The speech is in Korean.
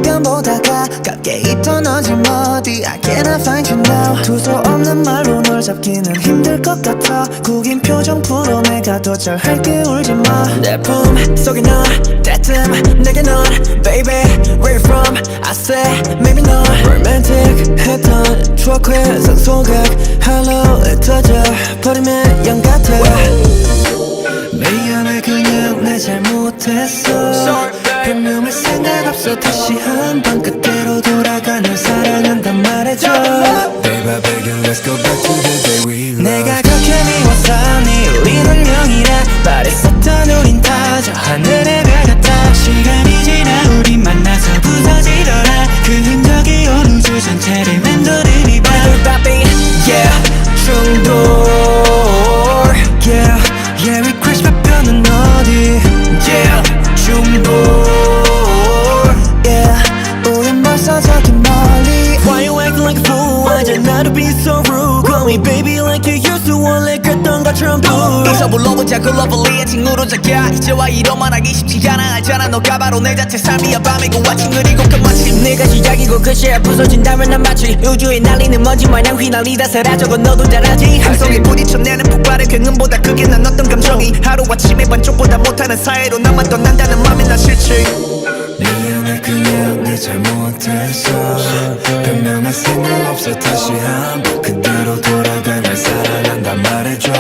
가끔 보다가 가깝게 있던 언제 어디 I cannot find you now 두서 없는 말로 널 잡기는 힘들 것 같아 구긴 표정 풀어 내가 더 잘할게 울지마 내 품 속에 넌 때쯤 내게 넌 Baby where you from I say maybe 넌 romantic 했던 추억의 상소각 Hello 터져 버리면 영 같아 미안해 그냥 내 잘못했어 변명할 생각 없어 다시 한번 그때로 돌아가 널 사랑한단 말해줘 Baby beg you let's go back to the day we loved 내가 그렇게 미웠어 네 우린 운명이라 말했었던 우린 다 저 하늘의 별 같아 시간이 지나 우린 만나서 부서지더라 그 흔적이 온 우주 전체를 맴도는 이밤 Yeah 중독 Yeah Yeah we crash 벽편은 어디 Yeah 중독 Yeah 우린 벌써 저기 멀리 Why you acting like a fool 완전 나도 be so rude Call me baby like you used to 원래 그랬던 것처럼 do 여기서 불러보자 그 러블리한 친구로 자기야 이제와 이러만 하기 쉽지 않아 알잖아 너가 바로 내 자체 삶이야 밤이고 아침 그리고 끝마침 네가 시작이고 끝이야 부서진다면 난 마치 우주에 날리는 먼지 마냥 휘날리다 사라져고 너도 잘 알지 함성에 부딪혀내는 폭발의 경음보다 크게 난 어떤 감정이 하루아침에 반쪽보다 못하는 사이로 나만 떠난다는 맘이 나 싫지 미안해 그냥 내 잘못했어 변명할 생각 없어 다시 한번 그대로 돌아가 날 사랑한단 말해줘